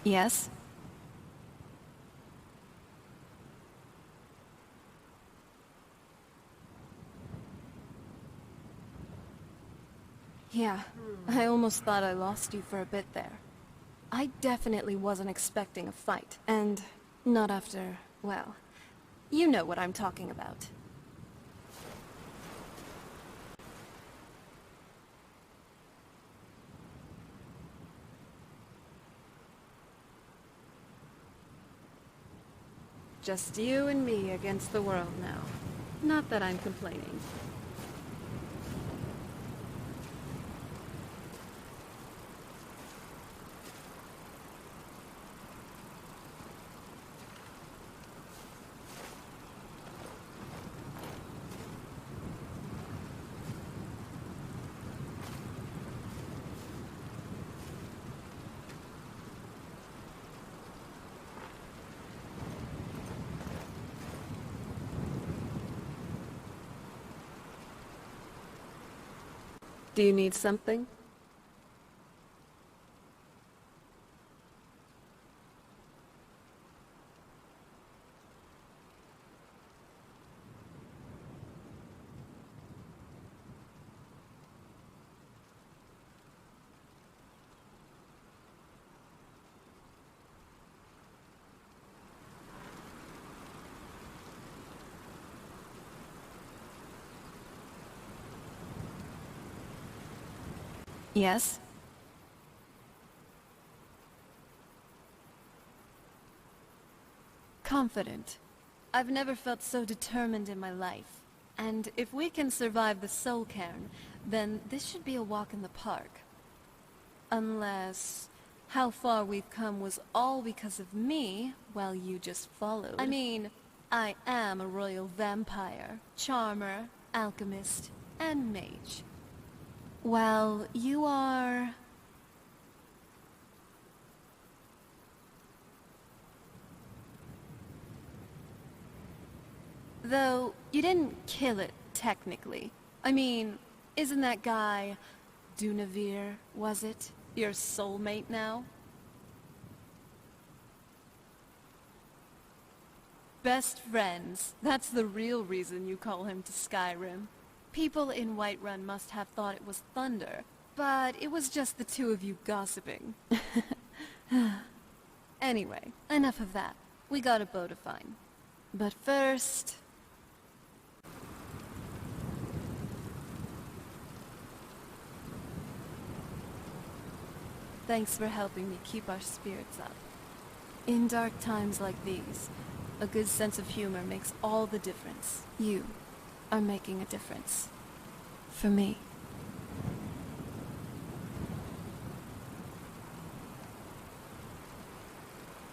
Yes? Yeah, I almost thought I lost you for a bit there. I definitely wasn't expecting a fight, and not after, well, you know what I'm talking about. Just you and me against the world now. Not that I'm complaining. Do you need something? Yes? Confident. I've never felt so determined in my life. And if we can survive the soul cairn, then this should be a walk in the park. Unless how far we've come was all because of me, while you just followed. I mean, I am a royal vampire, charmer, alchemist, and mage. While you are... Though, you didn't kill it, technically. I mean, isn't that guy... Dunavir, was it? Your soulmate now? Best friends. That's the real reason you call him to Skyrim. People in Whiterun must have thought it was thunder, but it was just the two of you gossiping. Anyway, enough of that. We got a bow to find. But first... Thanks for helping me keep our spirits up. In dark times like these, a good sense of humor makes all the difference. You are making a difference. For me.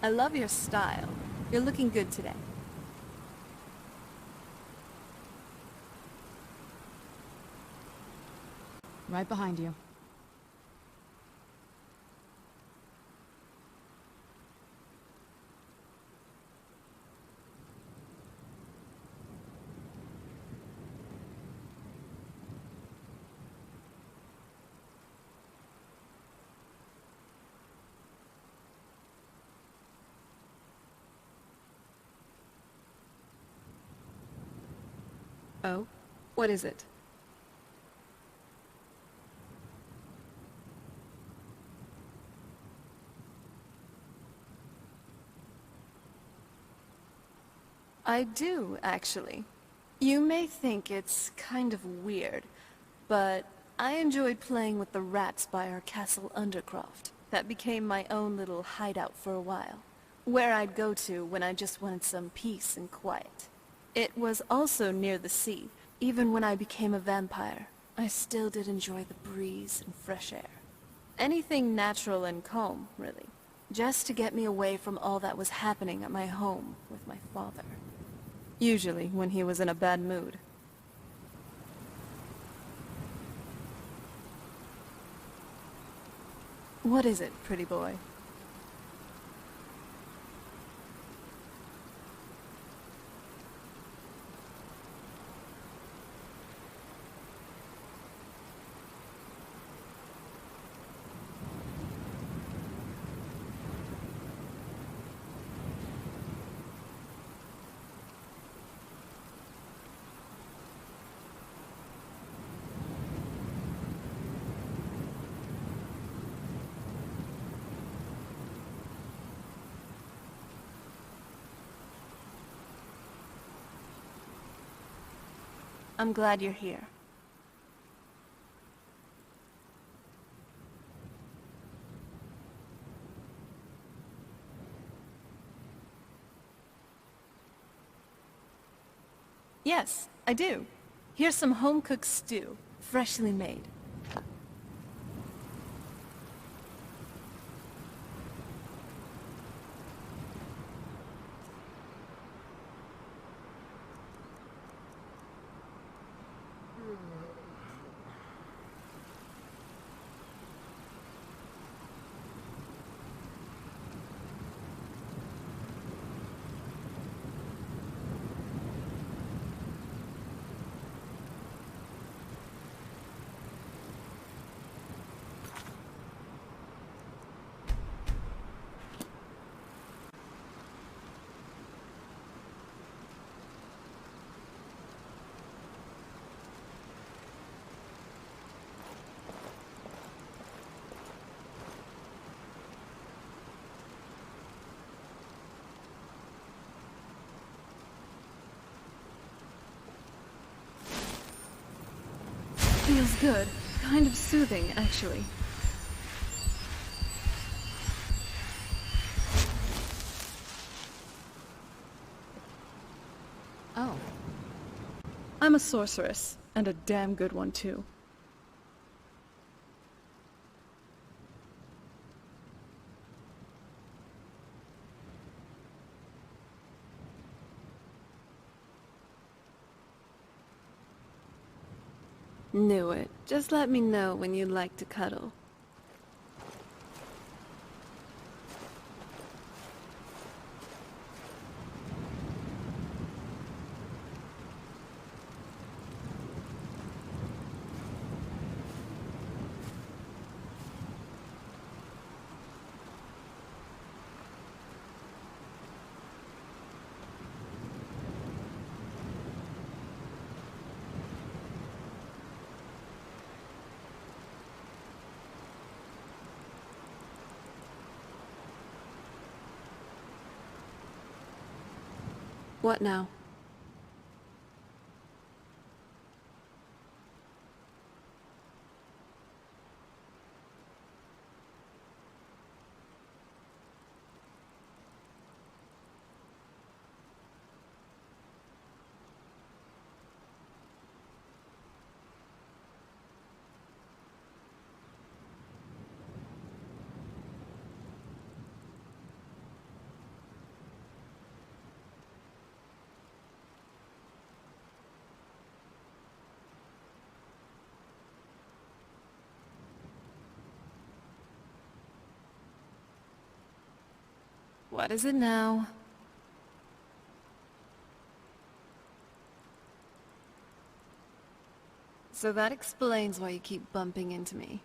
I love your style. You're looking good today. Right behind you. Oh? What is it? I do, actually. You may think it's kind of weird, but I enjoyed playing with the rats by our castle Undercroft. That became my own little hideout for a while, where I'd go to when I just wanted some peace and quiet. It was also near the sea. Even when I became a vampire, I still did enjoy the breeze and fresh air. Anything natural and calm, really. Just to get me away from all that was happening at my home with my father. Usually when he was in a bad mood. What is it, pretty boy? I'm glad you're here. Yes, I do. Here's some home-cooked stew, freshly made. Feels good. Kind of soothing, actually. Oh, I'm a sorceress, and a damn good one, too. Knew it. Just let me know when you'd like to cuddle. What now? What is it now? So that explains why you keep bumping into me.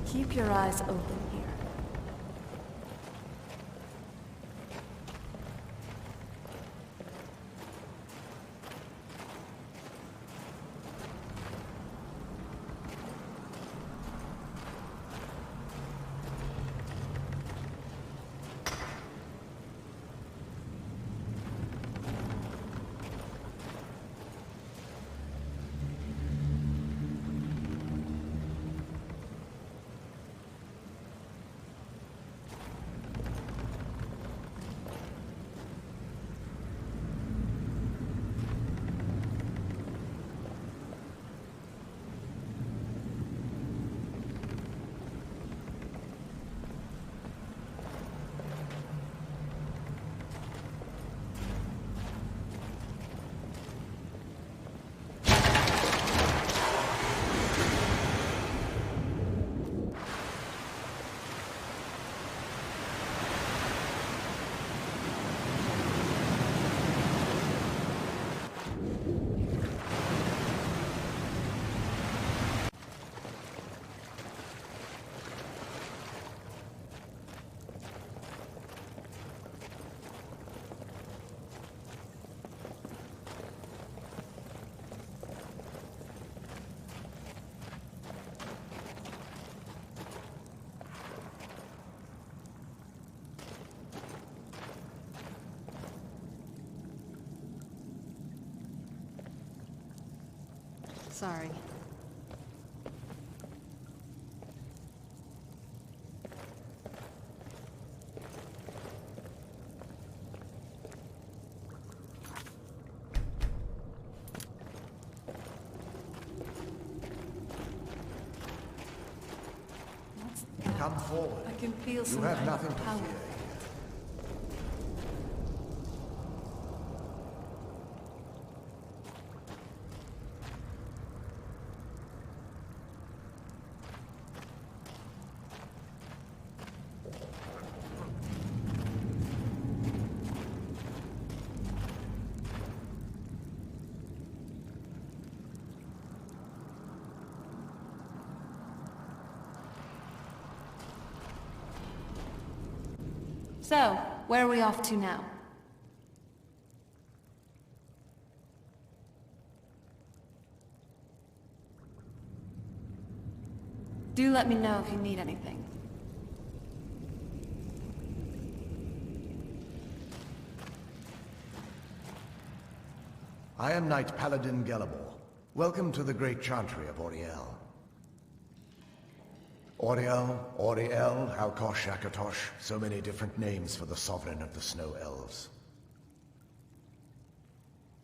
Keep your eyes open here. Sorry. Come forward. I can feel some You have kind nothing of to power. fear. So, where are we off to now? Do let me know if you need anything. I am Knight Paladin Gelebor. Welcome to the great chantry of Auriel. Auriel, Halkosh, Akatosh, so many different names for the sovereign of the Snow Elves.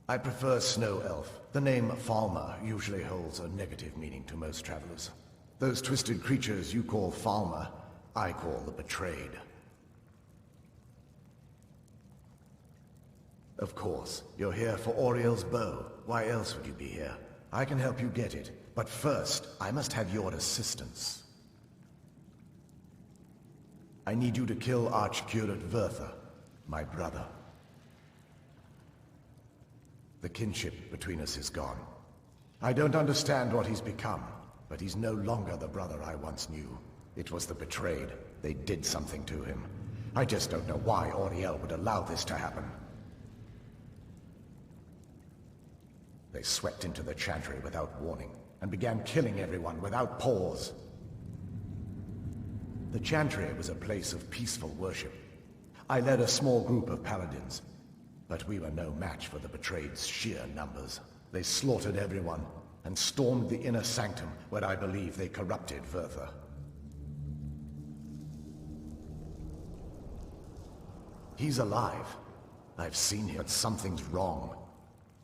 I prefer Snow Elf. The name Falmer usually holds a negative meaning to most travelers. Those twisted creatures you call Falmer, I call the Betrayed. Of course, you're here for Auriel's bow. Why else would you be here? I can help you get it, but first, I must have your assistance. I need you to kill Arch-Curate Vyrthur, my brother. The kinship between us is gone. I don't understand what he's become, but he's no longer the brother I once knew. It was the Betrayed. They did something to him. I just don't know why Auriel would allow this to happen. They swept into the chantry without warning, and began killing everyone without pause. The chantry was a place of peaceful worship. I led a small group of paladins, but we were no match for the Betrayed's sheer numbers. They slaughtered everyone, and stormed the inner sanctum, where I believe they corrupted Vyrthur. He's alive. I've seen him, but something's wrong.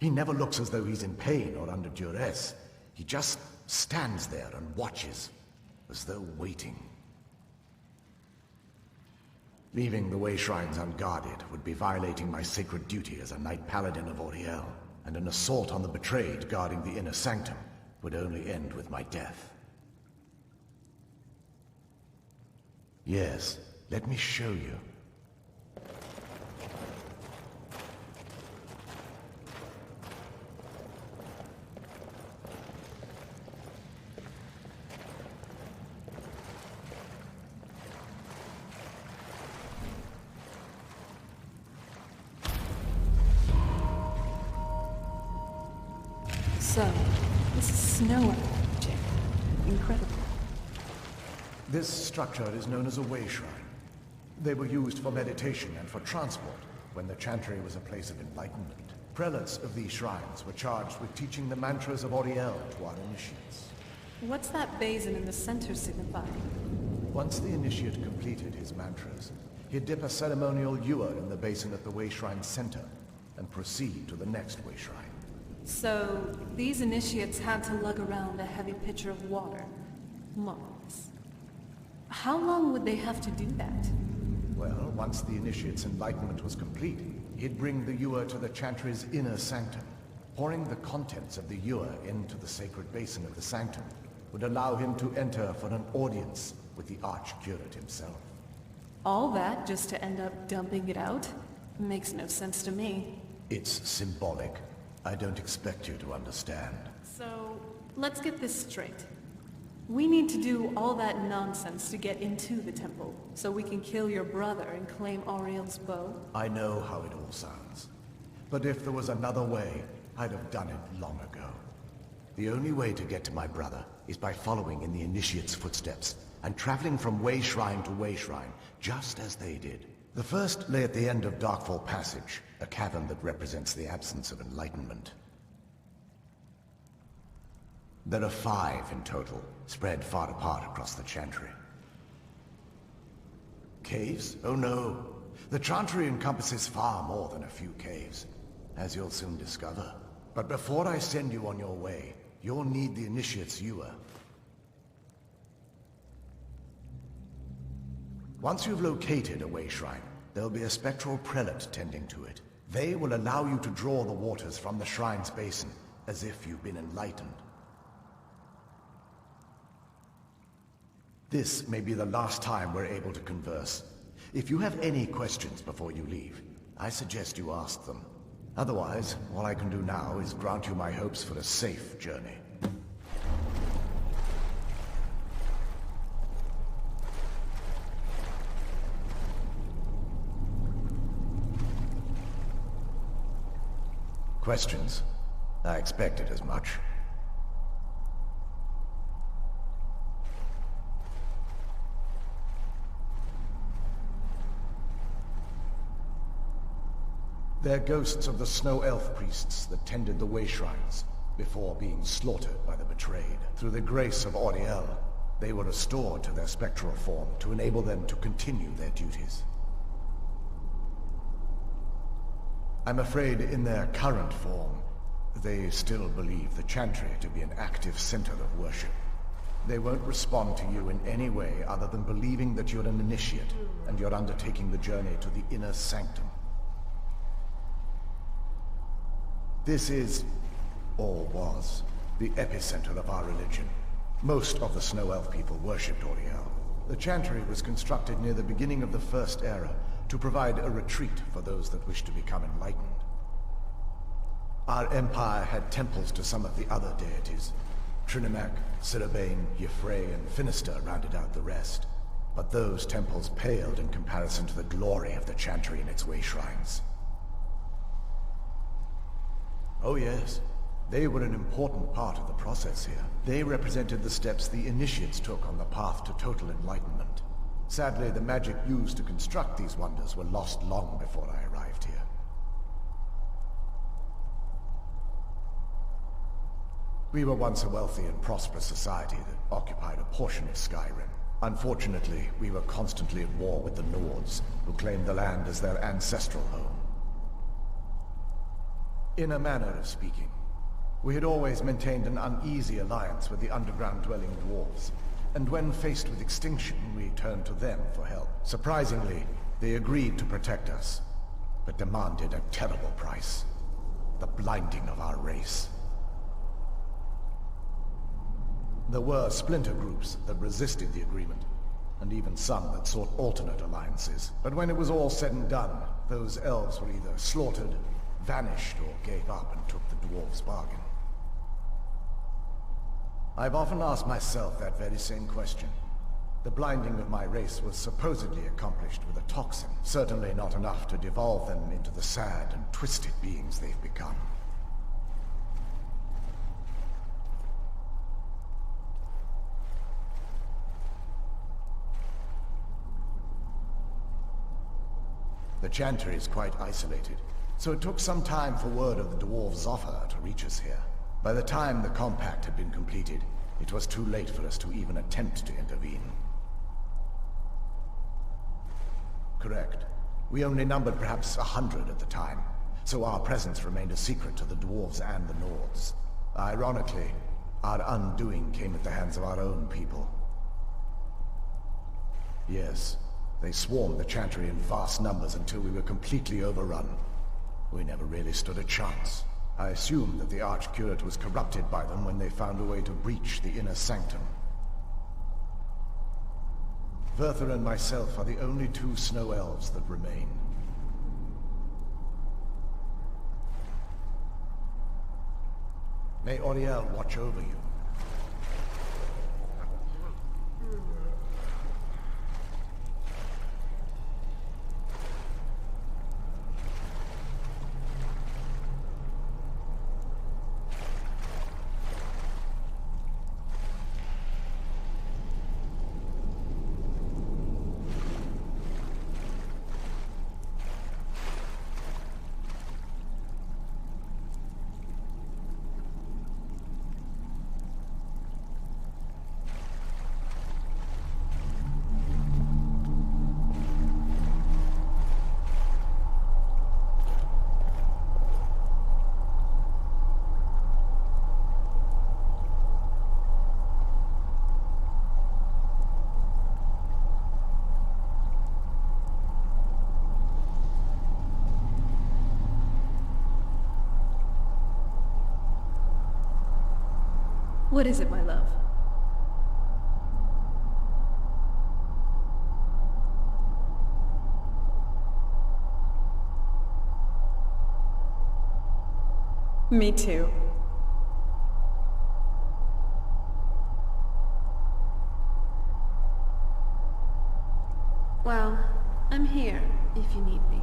He never looks as though he's in pain or under duress. He just stands there and watches, as though waiting. Leaving the way shrines unguarded would be violating my sacred duty as a Knight Paladin of Auriel, and an assault on the Betrayed guarding the inner sanctum would only end with my death. Yes, let me show you. So, this is snow magic. Incredible. This structure is known as a way shrine. They were used for meditation and for transport when the chantry was a place of enlightenment. Prelates of these shrines were charged with teaching the mantras of Auriel to our initiates. What's that basin in the center signify? Once the initiate completed his mantras, he'd dip a ceremonial ewer in the basin at the way shrine's center and proceed to the next way shrine. So, these initiates had to lug around a heavy pitcher of water. More or less. How long would they have to do that? Well, once the initiate's enlightenment was complete, he'd bring the ewer to the chantry's inner sanctum. Pouring the contents of the ewer into the sacred basin of the sanctum would allow him to enter for an audience with the Arch-Curate himself. All that just to end up dumping it out? Makes no sense to me. It's symbolic. I don't expect you to understand. So, let's get this straight. We need to do all that nonsense to get into the temple, so we can kill your brother and claim Auriel's bow? I know how it all sounds. But if there was another way, I'd have done it long ago. The only way to get to my brother is by following in the initiate's footsteps, and traveling from way shrine to way shrine, just as they did. The first lay at the end of Darkfall Passage, a cavern that represents the absence of enlightenment. There are 5 in total, spread far apart across the Chantry. Caves? Oh no. The Chantry encompasses far more than a few caves, as you'll soon discover. But before I send you on your way, you'll need the Initiate's Ewer. Once you've located a way shrine, there'll be a spectral prelate tending to it. They will allow you to draw the waters from the shrine's basin, as if you've been enlightened. This may be the last time we're able to converse. If you have any questions before you leave, I suggest you ask them. Otherwise, all I can do now is grant you my hopes for a safe journey. Questions? I expected as much. They're ghosts of the snow elf priests that tended the way shrines before being slaughtered by the betrayed. Through the grace of Auriel, they were restored to their spectral form to enable them to continue their duties. I'm afraid in their current form, they still believe the Chantry to be an active center of worship. They won't respond to you in any way other than believing that you're an initiate and you're undertaking the journey to the inner sanctum. This is, or was, the epicenter of our religion. Most of the Snow Elf people worshipped Auriel. The Chantry was constructed near the beginning of the First Era to provide a retreat for those that wish to become enlightened. Our empire had temples to some of the other deities. Trinimac, Sirabane, Y'ffre, and Finister rounded out the rest. But those temples paled in comparison to the glory of the Chantry and its way shrines. Oh yes, they were an important part of the process here. They represented the steps the initiates took on the path to total enlightenment. Sadly, the magic used to construct these wonders were lost long before I arrived here. We were once a wealthy and prosperous society that occupied a portion of Skyrim. Unfortunately, we were constantly at war with the Nords, who claimed the land as their ancestral home. In a manner of speaking, we had always maintained an uneasy alliance with the underground-dwelling dwarves, and when faced with extinction, we turned to them for help. Surprisingly, they agreed to protect us, but demanded a terrible price: the blinding of our race. There were splinter groups that resisted the agreement, and even some that sought alternate alliances. But when it was all said and done, those elves were either slaughtered, vanished, or gave up and took the dwarves' bargain. I've often asked myself that very same question. The blinding of my race was supposedly accomplished with a toxin, certainly not enough to devolve them into the sad and twisted beings they've become. The Chantry is quite isolated, so it took some time for word of the dwarves' offer to reach us here. By the time the compact had been completed, it was too late for us to even attempt to intervene. Correct. We only numbered perhaps 100 at the time, so our presence remained a secret to the dwarves and the Nords. Ironically, our undoing came at the hands of our own people. Yes, they swarmed the Chantry in vast numbers until we were completely overrun. We never really stood a chance. I assume that the Arch-Curate was corrupted by them when they found a way to breach the inner sanctum. Vyrthur and myself are the only 2 snow elves that remain. May Auriel watch over you. What is it, my love? Me too. Well, I'm here if you need me.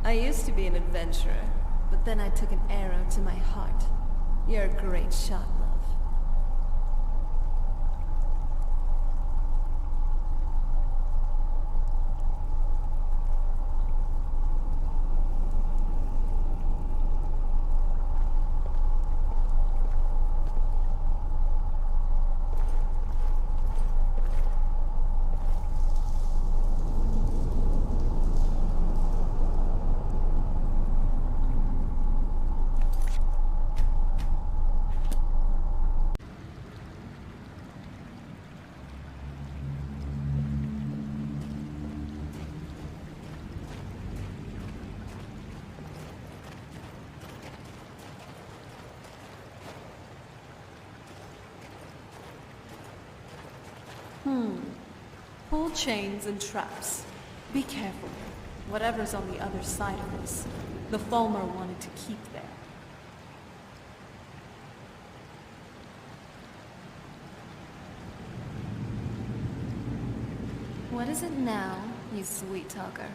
I used to be an adventurer, but then I took an arrow to my heart. You're a great shot, love. Pull chains and traps. Be careful. Whatever's on the other side of this, the Fulmer wanted to keep there. What is it now, you sweet talker?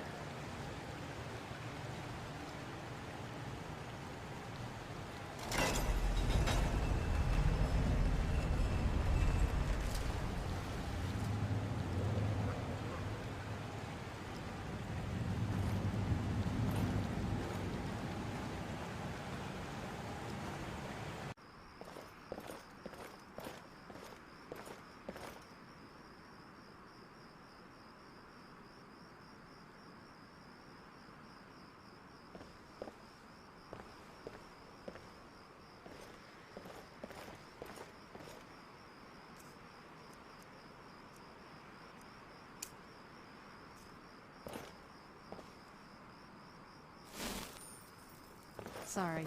Sorry.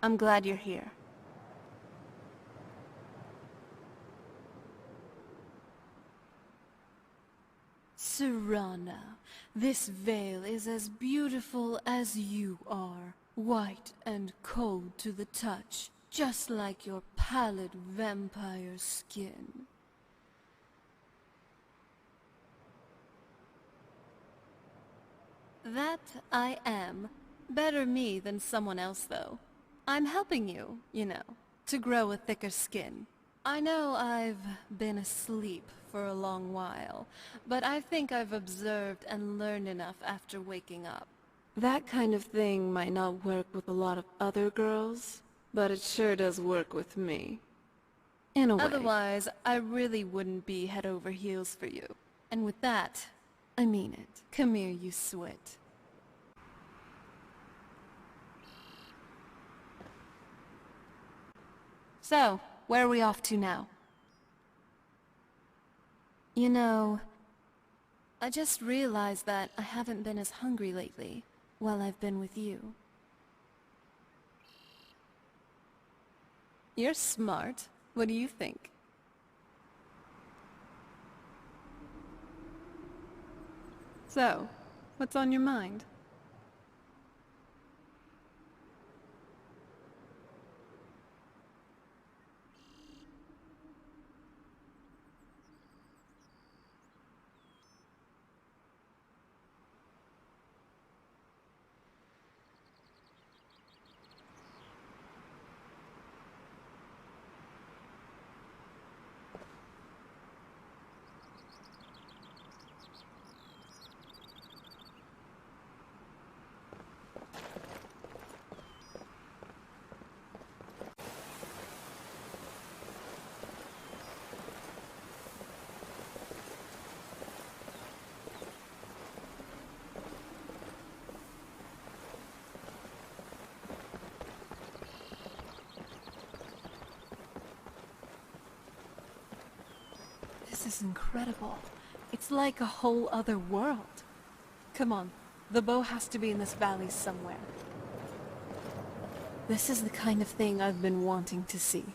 I'm glad you're here. Serana, this veil is as beautiful as you are. White and cold to the touch, just like your pallid vampire skin. That I am. Better me than someone else, though. I'm helping you, you know, to grow a thicker skin. I know I've been asleep for a long while, but I think I've observed and learned enough after waking up. That kind of thing might not work with a lot of other girls, but it sure does work with me. In a way. Otherwise, I really wouldn't be head over heels for you. And with that, I mean it. Come here, you swit. So, where are we off to now? You know, I just realized that I haven't been as hungry lately while I've been with you. You're smart. What do you think? So, what's on your mind? is incredible. It's like a whole other world. Come on, the bow has to be in this valley somewhere. This is the kind of thing I've been wanting to see.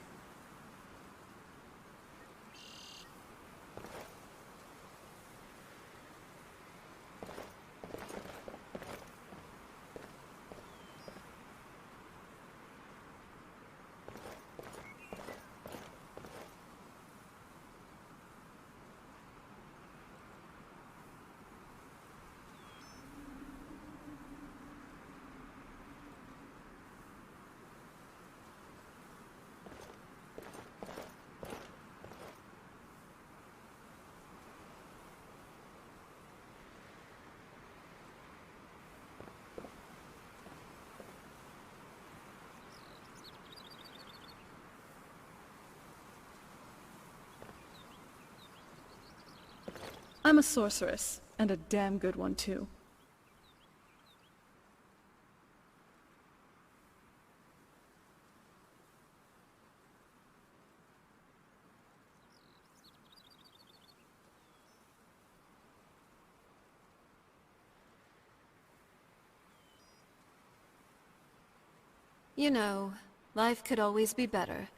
I'm a sorceress, and a damn good one too. You know, life could always be better.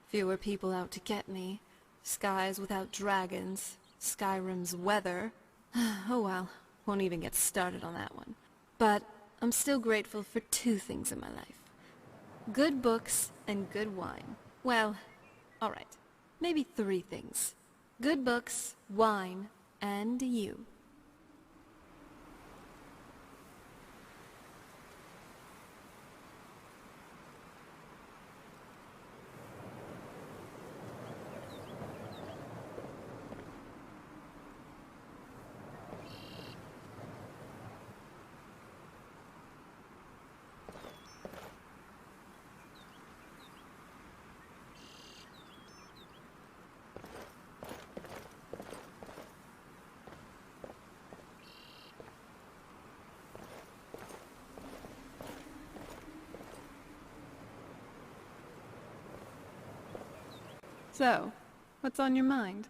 Fewer people out to get me. Skies without dragons. Skyrim's weather. Oh well, won't even get started on that one. But I'm still grateful for two things in my life. Good books and good wine. Well, alright. Maybe three things. Good books, wine, and you. So, what's on your mind?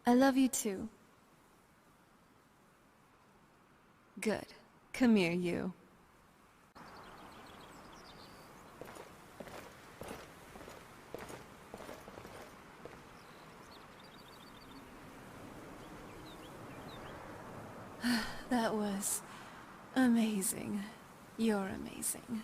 I love you too. Good. Come here, you. That was amazing. You're amazing.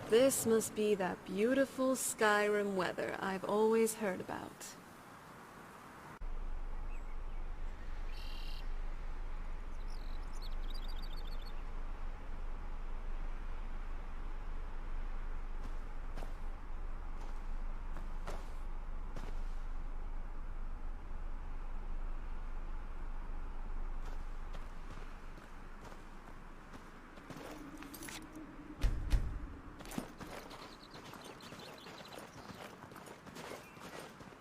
This must be that beautiful Skyrim weather I've always heard about.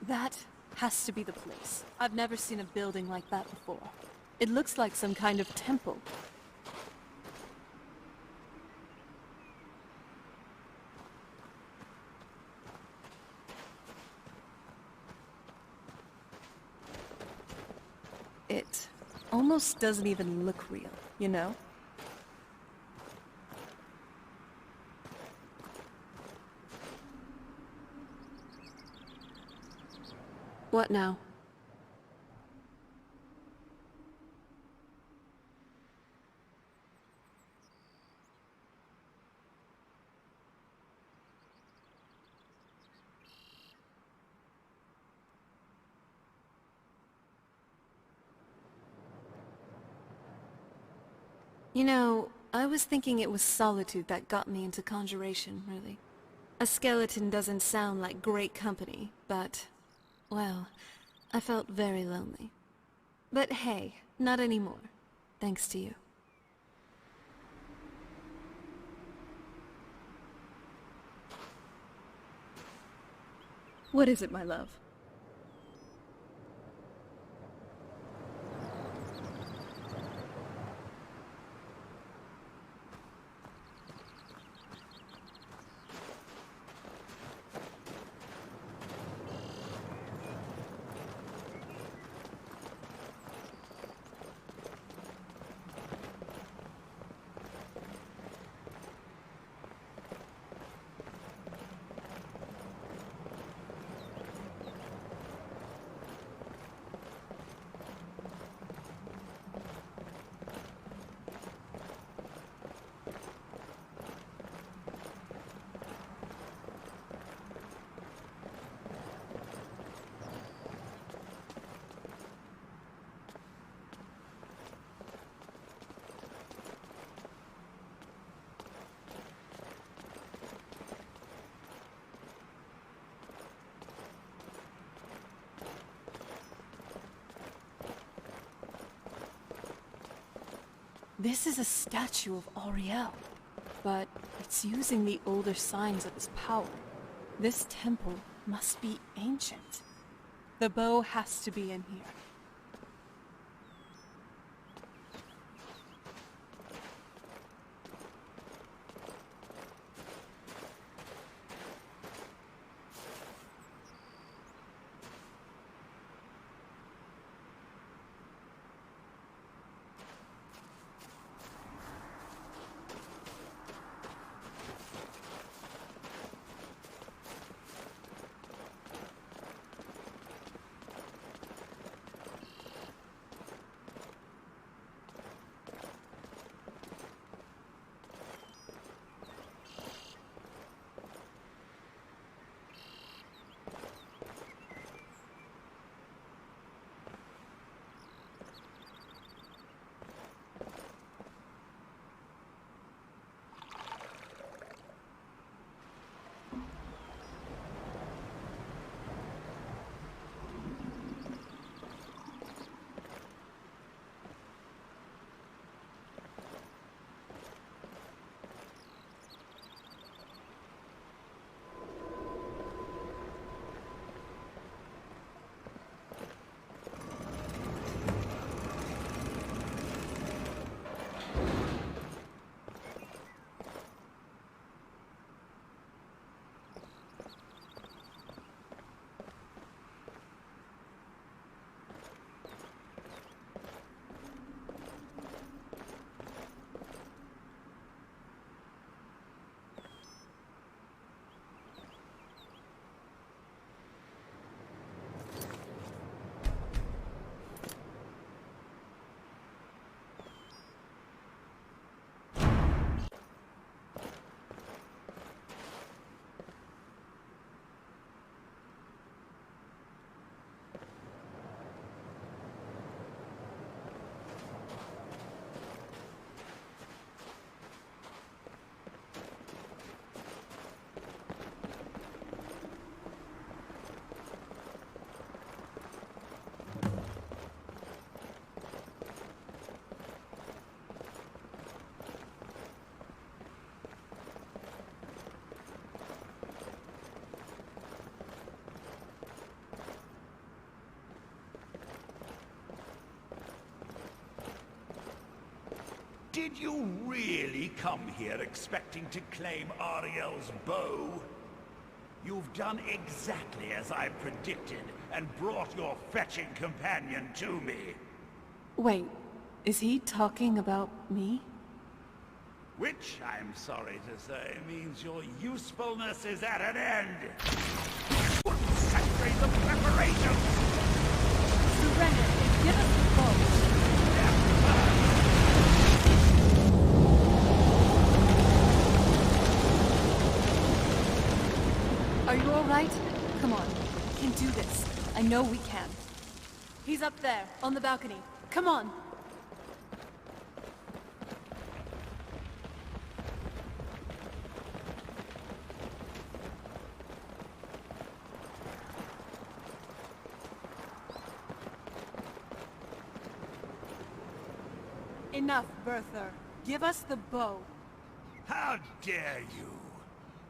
That has to be the place. I've never seen a building like that before. It looks like some kind of temple. It almost doesn't even look real, you know? What now? You know, I was thinking it was solitude that got me into conjuration, really. A skeleton doesn't sound like great company, but, well, I felt very lonely. But hey, not anymore. Thanks to you. What is it, my love? This is a statue of Auriel, but it's using the older signs of his power. This temple must be ancient. The bow has to be in here. Did you really come here expecting to claim Ariel's bow? You've done exactly as I predicted, and brought your fetching companion to me. Wait, is he talking about me? Which, I'm sorry to say, means your usefulness is at an end. Centuries of preparation! Serana, give us the bow. Are you alright? Come on, we can do this. I know we can. He's up there, on the balcony. Come on! Enough, Vyrthur. Give us the bow. How dare you!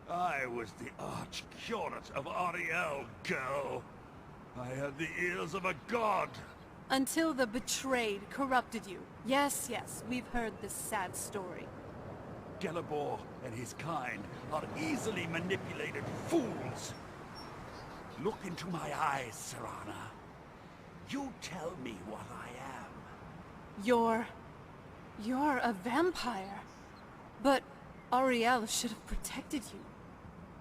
I was the Arch-Curate of Ariel, girl. I had the ears of a god. Until the betrayed corrupted you. Yes, yes, we've heard this sad story. Gelebor and his kind are easily manipulated fools. Look into my eyes, Serana. You tell me what I am. You're a vampire. But Auriel should have protected you.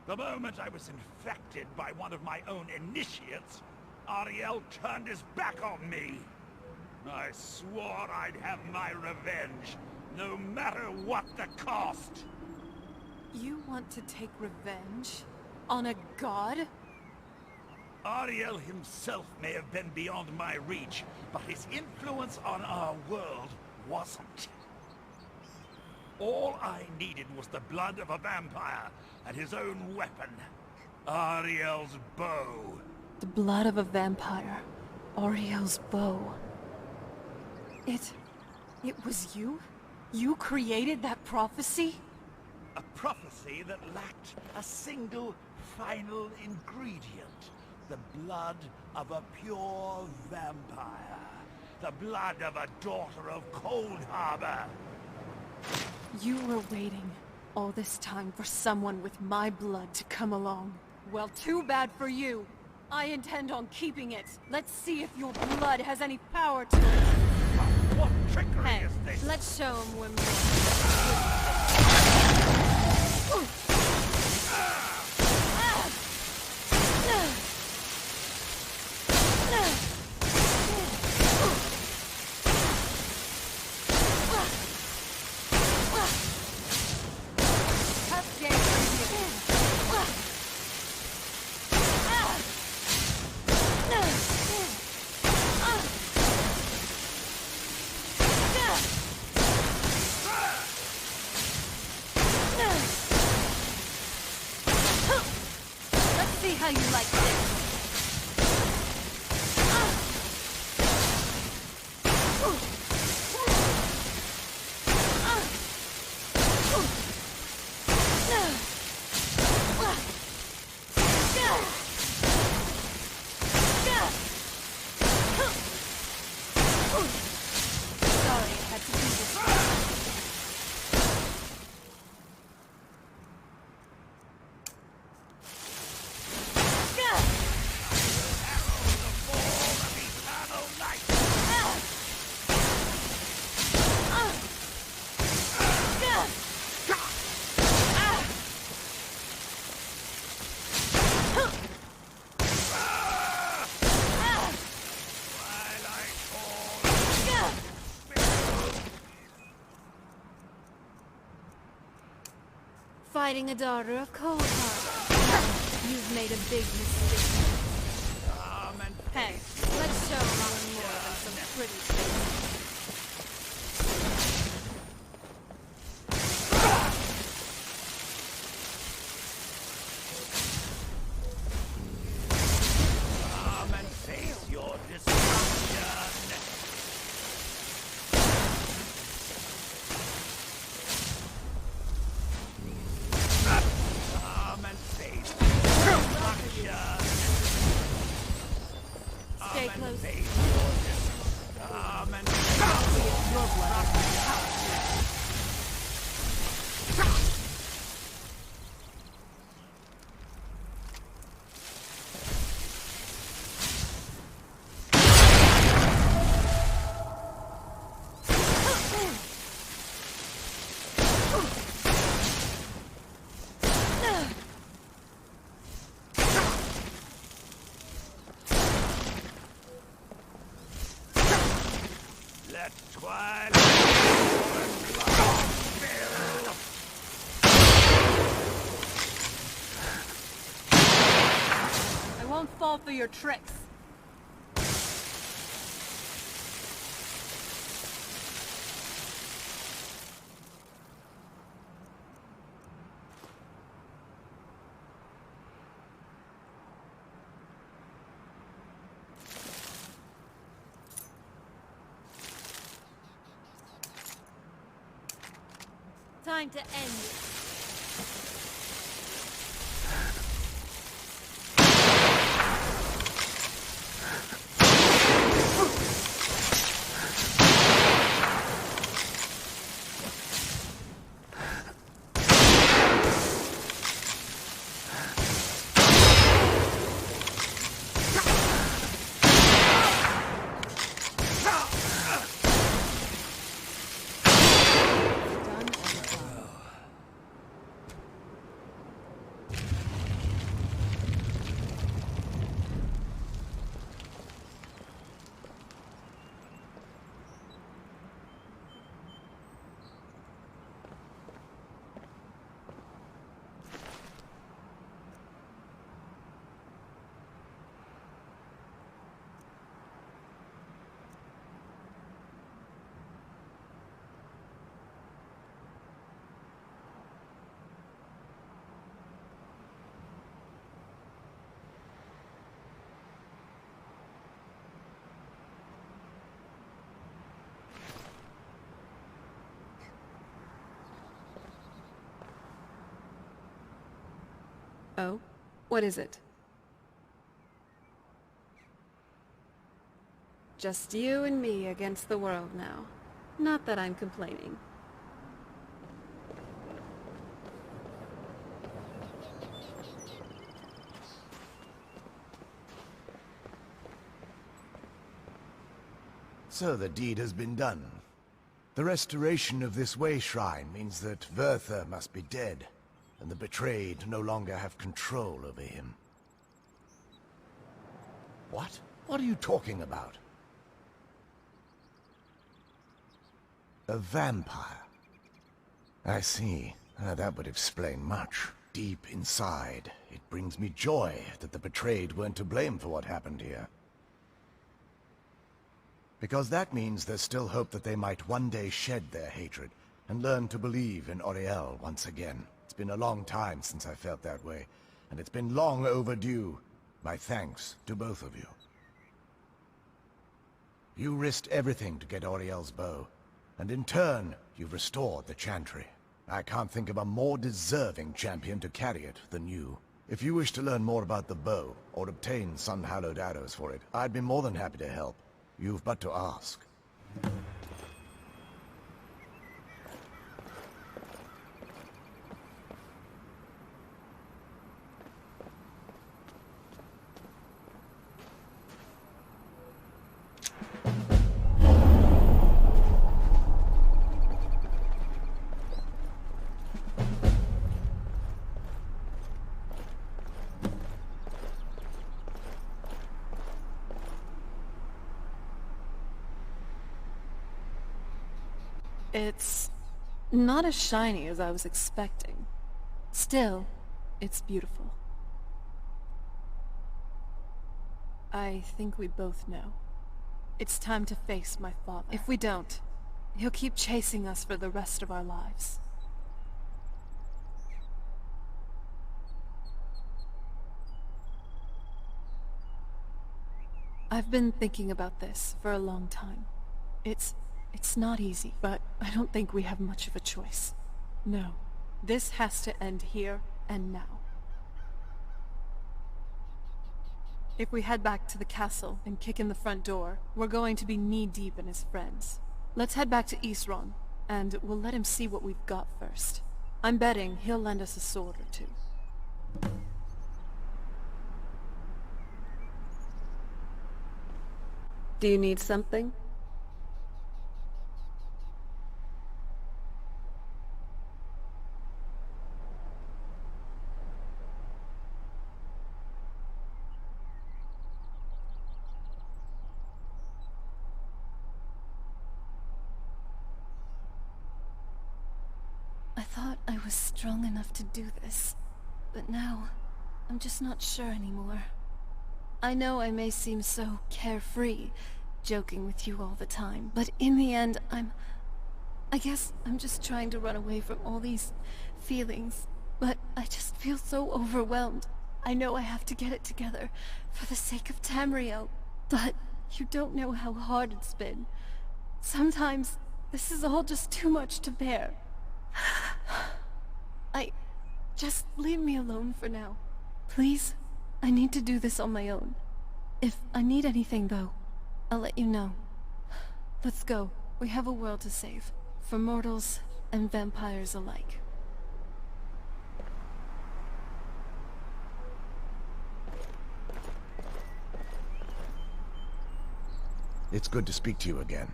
The moment I was infected by one of my own initiates, Ariel turned his back on me. I swore I'd have my revenge, no matter what the cost. You want to take revenge? On a god? Ariel himself may have been beyond my reach, but his influence on our world wasn't. All I needed was the blood of a vampire and his own weapon, Ariel's bow. The blood of a vampire. Auriel's bow. It was you? You created that prophecy? A prophecy that lacked a single final ingredient. The blood of a pure vampire. The blood of a daughter of Cold Harbor. You were waiting all this time for someone with my blood to come along. Well, too bad for you. I intend on keeping it. Let's see if your blood has any power to it. What trickery Hey, is this? let's show him we're Tough game for you. Let's see how you like this. Sorry, I had to do this. Fighting a daughter of Cold Harbor. You've made a big mistake. Hey, let's show them more than some pretty things. Come and face your destruction. Come and face your destruction. Stay close. Face your destruction. Come and face your destruction. Let twilight fill. I won't fall for your tricks. Time to end it. Oh? What is it? Just you and me against the world now. Not that I'm complaining. So the deed has been done. The restoration of this way shrine means that Vyrthur must be dead, and the betrayed no longer have control over him. What? What are you talking about? A vampire. I see. That would explain much. Deep inside, it brings me joy that the betrayed weren't to blame for what happened here. Because that means there's still hope that they might one day shed their hatred and learn to believe in Auriel once again. It's been a long time since I felt that way, and it's been long overdue. My thanks to both of you. You risked everything to get Auriel's bow, and in turn, you've restored the Chantry. I can't think of a more deserving champion to carry it than you. If you wish to learn more about the bow, or obtain sun-hallowed arrows for it, I'd be more than happy to help. You've but to ask. It's not as shiny as I was expecting. Still, it's beautiful. I think we both know. It's time to face my father. If we don't, he'll keep chasing us for the rest of our lives. I've been thinking about this for a long time. It's not easy, but I don't think we have much of a choice. No, this has to end here and now. If we head back to the castle and kick in the front door, we're going to be knee-deep in his friends. Let's head back to Ysron, and we'll let him see what we've got first. I'm betting he'll lend us a sword or two. Do you need something? I thought I was strong enough to do this, but now, I'm just not sure anymore. I know I may seem so carefree, joking with you all the time, but in the end, I guess I'm just trying to run away from all these feelings, but I just feel so overwhelmed. I know I have to get it together, for the sake of Tamriel, but you don't know how hard it's been. Sometimes, this is all just too much to bear. Just leave me alone for now. Please? I need to do this on my own. If I need anything, though, I'll let you know. Let's go. We have a world to save. For mortals and vampires alike. It's good to speak to you again.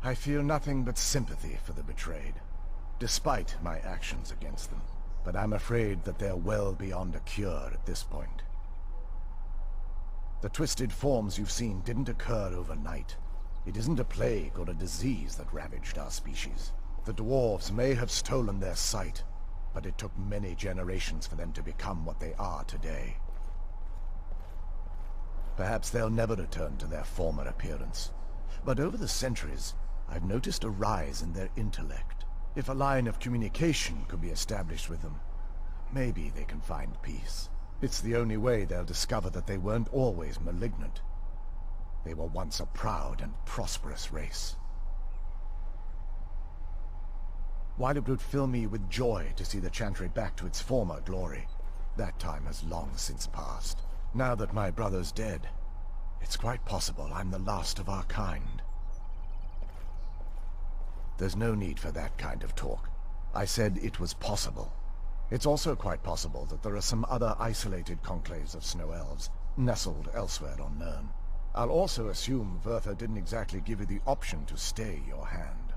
I feel nothing but sympathy for the betrayed, despite my actions against them. But I'm afraid that they're well beyond a cure at this point. The twisted forms you've seen didn't occur overnight. It isn't a plague or a disease that ravaged our species. The dwarves may have stolen their sight, but it took many generations for them to become what they are today. Perhaps they'll never return to their former appearance. But over the centuries, I've noticed a rise in their intellect. If a line of communication could be established with them, maybe they can find peace. It's the only way they'll discover that they weren't always malignant. They were once a proud and prosperous race. While it would fill me with joy to see the Chantry back to its former glory, that time has long since passed. Now that my brother's dead, it's quite possible I'm the last of our kind. There's no need for that kind of talk. I said it was possible. It's also quite possible that there are some other isolated conclaves of snow elves, nestled elsewhere on Nirn. I'll also assume Vyrthur didn't exactly give you the option to stay your hand.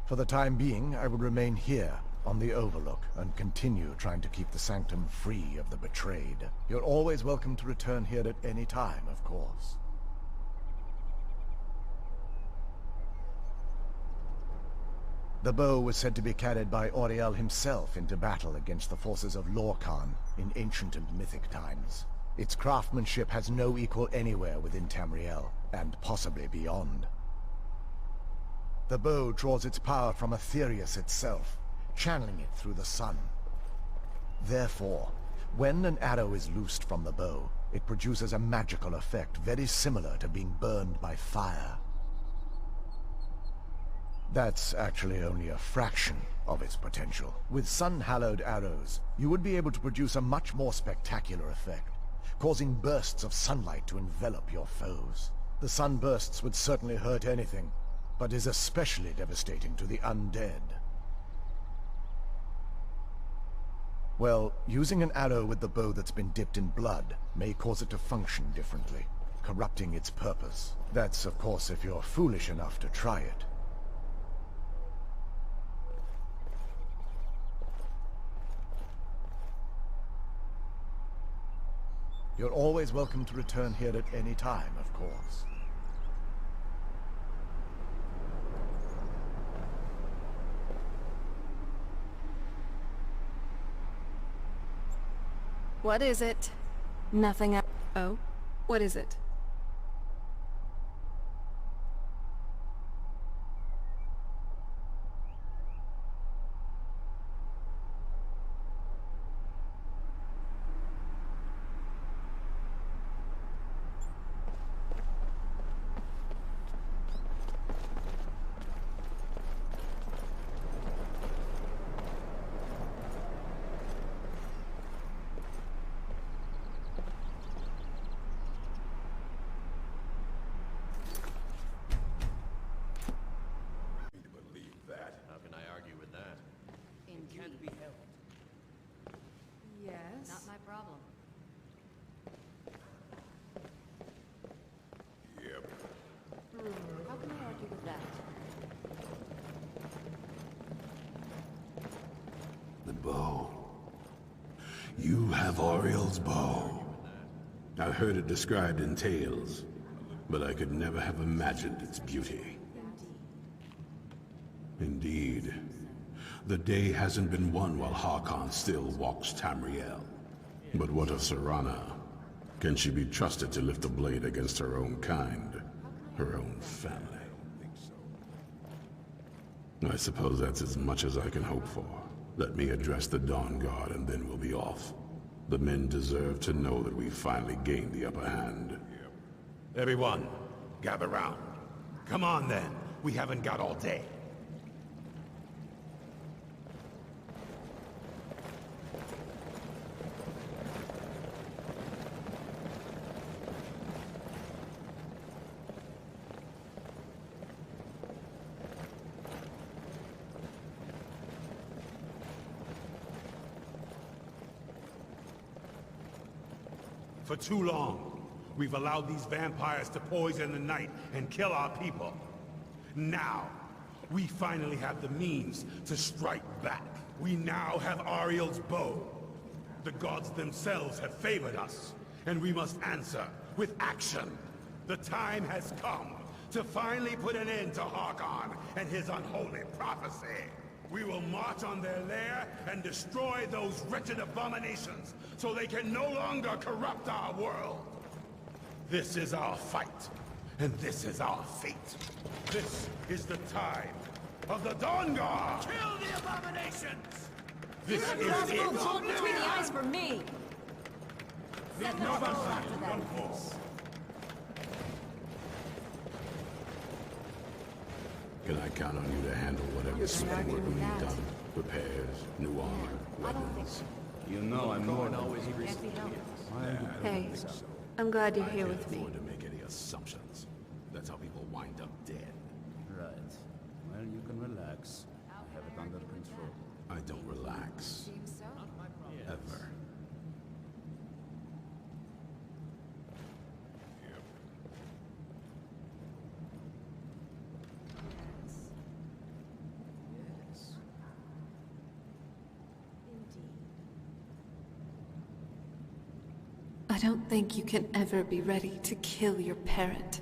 For the time being, I would remain here, on the Overlook, and continue trying to keep the Sanctum free of the betrayed. You're always welcome to return here at any time, of course. The bow was said to be carried by Auriel himself into battle against the forces of Lorkhan in ancient and mythic times. Its craftsmanship has no equal anywhere within Tamriel, and possibly beyond. The bow draws its power from Aetherius itself, channeling it through the sun. Therefore, when an arrow is loosed from the bow, it produces a magical effect very similar to being burned by fire. That's actually only a fraction of its potential. With sun-hallowed arrows, you would be able to produce a much more spectacular effect, causing bursts of sunlight to envelop your foes. The sunbursts would certainly hurt anything, but is especially devastating to the undead. Well, using an arrow with the bow that's been dipped in blood may cause it to function differently, corrupting its purpose. That's, of course, if you're foolish enough to try it. You're always welcome to return here at any time, of course. What is it? Nothing. Oh? What is it? Yes? Not my problem. Yep. How can I argue with that? The bow. You have Auriel's bow. I've heard it described in tales, but I could never have imagined its beauty. Indeed. The day hasn't been won while Harkon still walks Tamriel. But what of Serana? Can she be trusted to lift a blade against her own kind? Her own family? I suppose that's as much as I can hope for. Let me address the Dawn Guard and then we'll be off. The men deserve to know that we finally gained the upper hand. Everyone, gather round. Come on then, we haven't got all day. For too long, we've allowed these vampires to poison the night and kill our people. Now, we finally have the means to strike back. We now have Auriel's bow. The gods themselves have favored us, and we must answer with action. The time has come to finally put an end to Harkon and his unholy prophecy. We will march on their lair and destroy those wretched abominations so they can no longer corrupt our world. This is our fight, and this is our fate. This is the time of the Dawn Guard! Kill the abominations! This is it! Hold between the eyes for me! Leave no one after that. Can I count on you to handle whatever small work we need done? Repairs, new armor, weapons. You know I'm more than always Hey, I'm glad you're here with me. Afford to make any assumptions. That's how people wind up dead. right. Well, you can relax. I have it under control. I don't relax. Seems so. Ever. Yes. Indeed. I don't think you can ever be ready to kill your parent.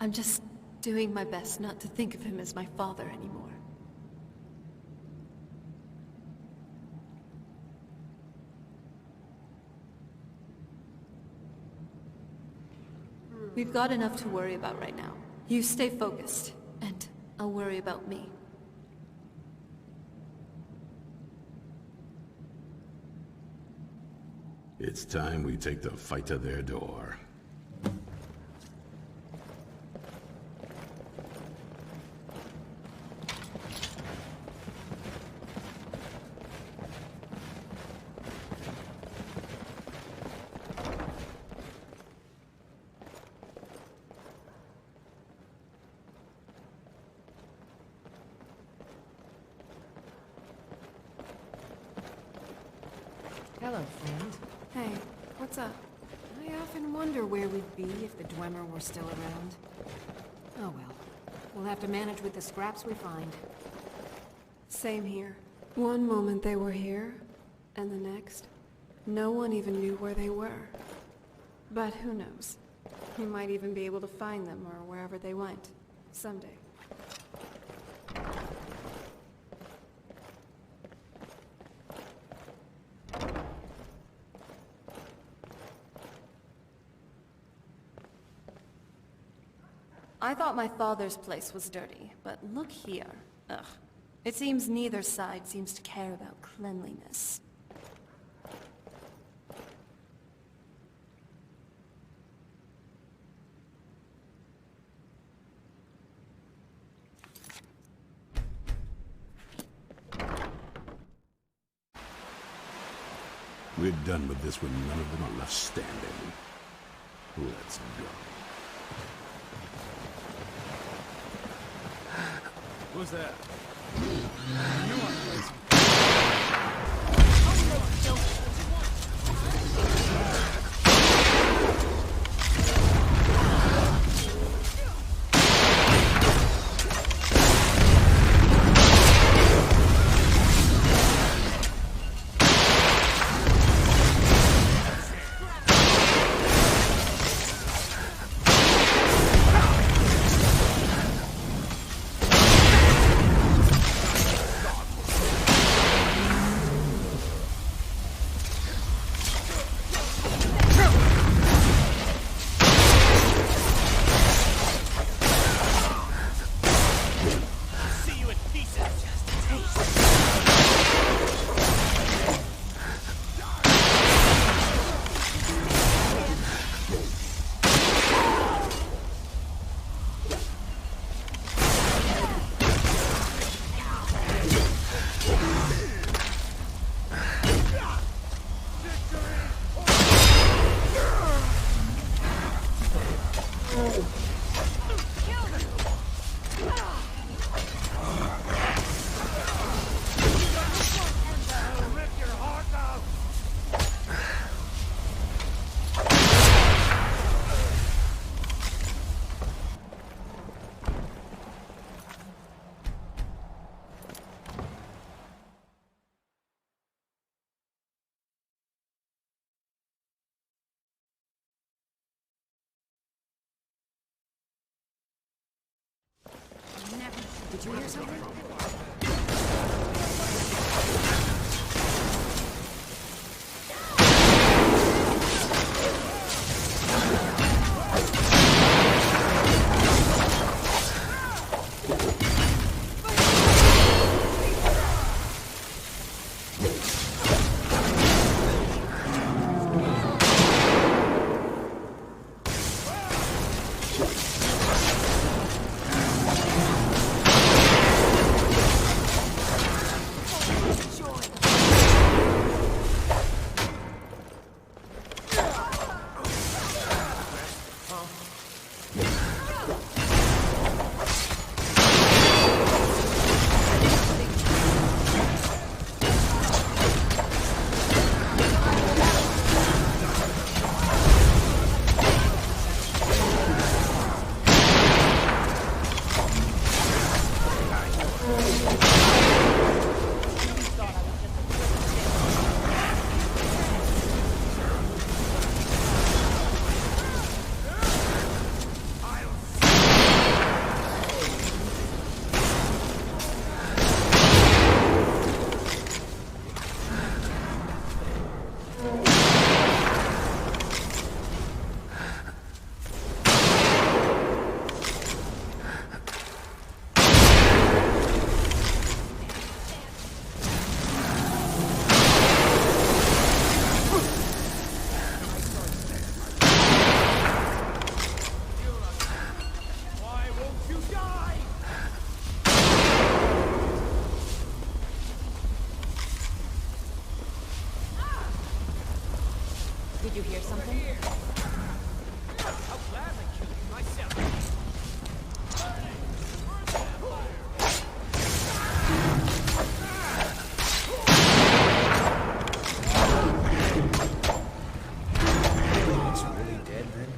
I'm just doing my best not to think of him as my father anymore. We've got enough to worry about right now. You stay focused, and I'll worry about me. It's time we take the fight to their door. Hello, friend. Hey, what's up? I often wonder where we'd be if the Dwemer were still around. Oh well. We'll have to manage with the scraps we find. Same here. One moment they were here, and the next, no one even knew where they were. But who knows? We might even be able to find them or wherever they went, someday. I thought my father's place was dirty, but look here. Ugh. It seems neither side seems to care about cleanliness. We're done with this when none of them are left standing. Let's go. Who's that? Did you hear something? Did you hear something? I'll gladly kill you myself. It's really dead then?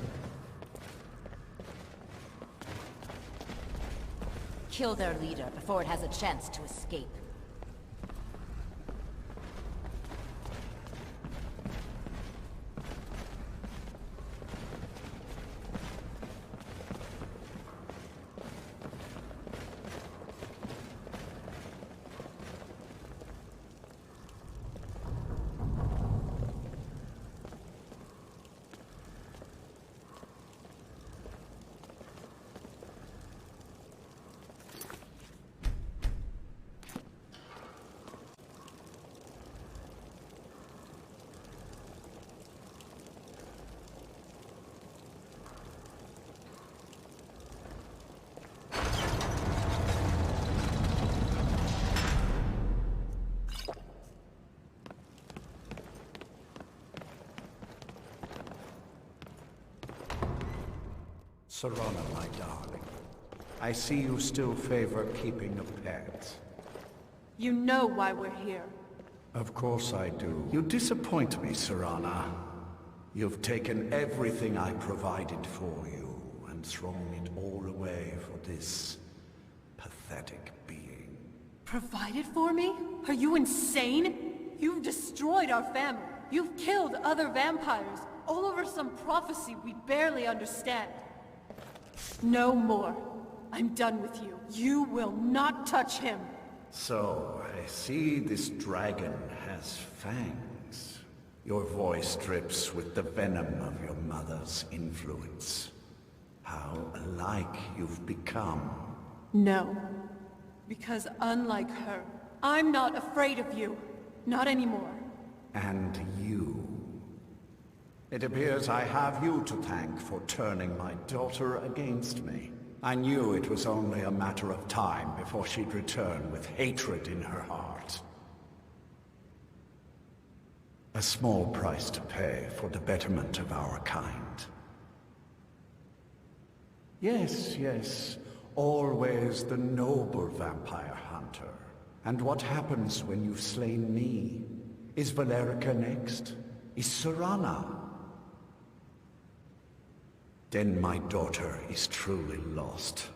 Kill their leader before it has a chance to escape. Serana, my darling. I see you still favor keeping a pet. You know why we're here. Of course I do. You disappoint me, Serana. You've taken everything I provided for you and thrown it all away for this pathetic being. Provided for me? Are you insane? You've destroyed our family. You've killed other vampires, all over some prophecy we barely understand. No more. I'm done with you. You will not touch him. So, I see this dragon has fangs. Your voice drips with the venom of your mother's influence. How alike you've become. No. Because unlike her, I'm not afraid of you. Not anymore. And you. It appears I have you to thank for turning my daughter against me. I knew it was only a matter of time before she'd return with hatred in her heart. A small price to pay for the betterment of our kind. Yes, yes, always the noble vampire hunter. And what happens when you've slain me? Is Valerica next? Is Serana? Then my daughter is truly lost.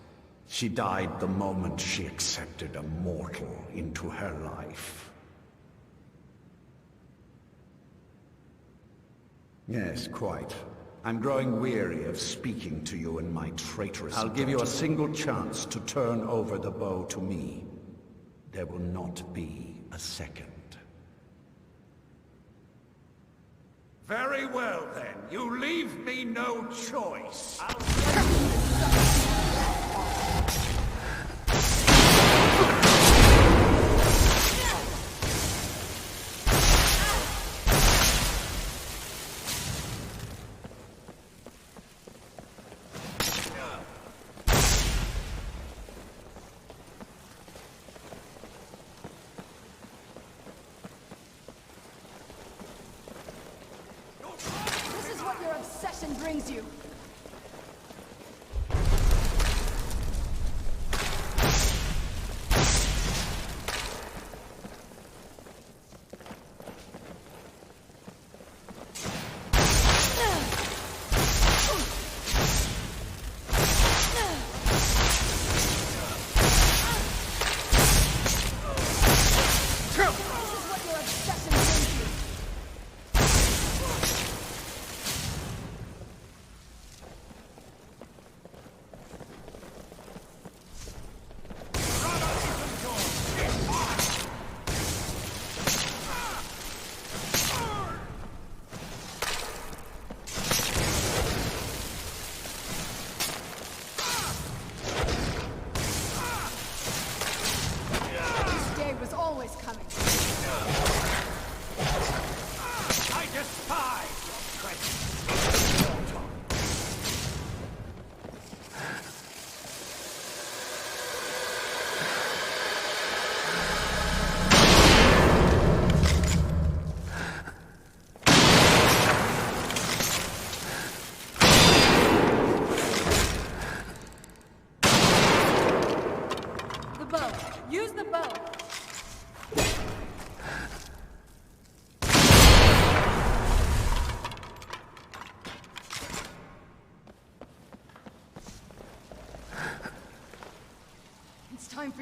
She died the moment she accepted a mortal into her life. Yes, quite. I'm growing weary of speaking to you in my traitorous... I'll give you a single chance to turn over the bow to me. There will not be a second. Very well, then. You leave me no choice. brings you.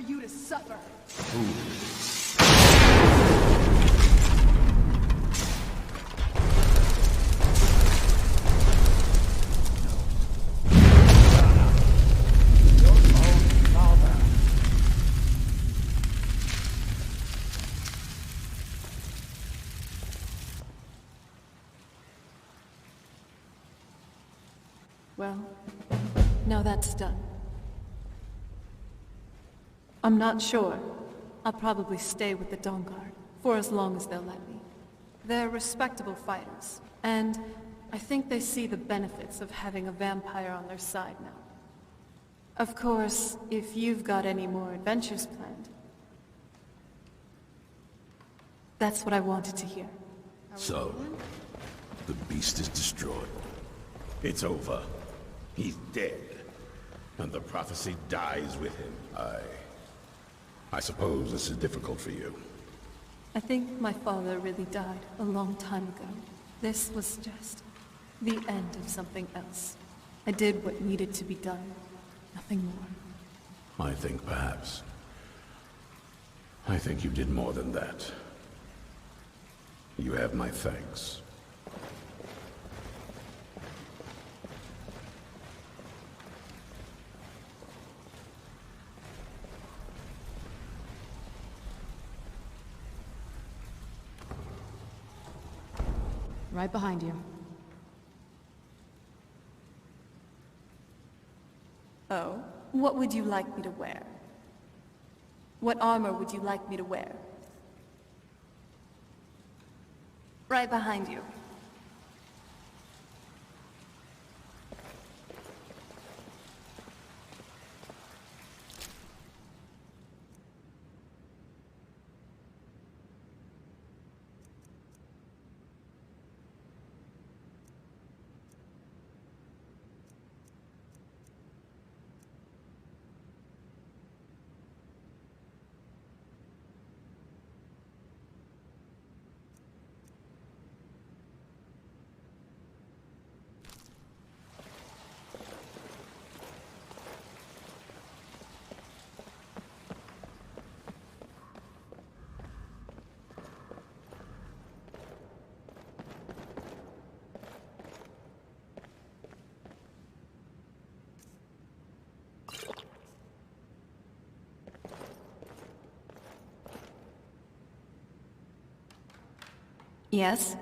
you to suffer. Well, now that's done. I'm not sure. I'll probably stay with the Dawnguard for as long as they'll let me. They're respectable fighters, and I think they see the benefits of having a vampire on their side now. Of course, if you've got any more adventures planned. That's what I wanted to hear. So, the beast is destroyed. It's over. He's dead. And the prophecy dies with him. I suppose this is difficult for you. I think my father really died a long time ago. This was just the end of something else. I did what needed to be done. Nothing more. I think perhaps. I think you did more than that. You have my thanks. Right behind you. Oh? What would you like me to wear? What armor would you like me to wear? Right behind you. Yes?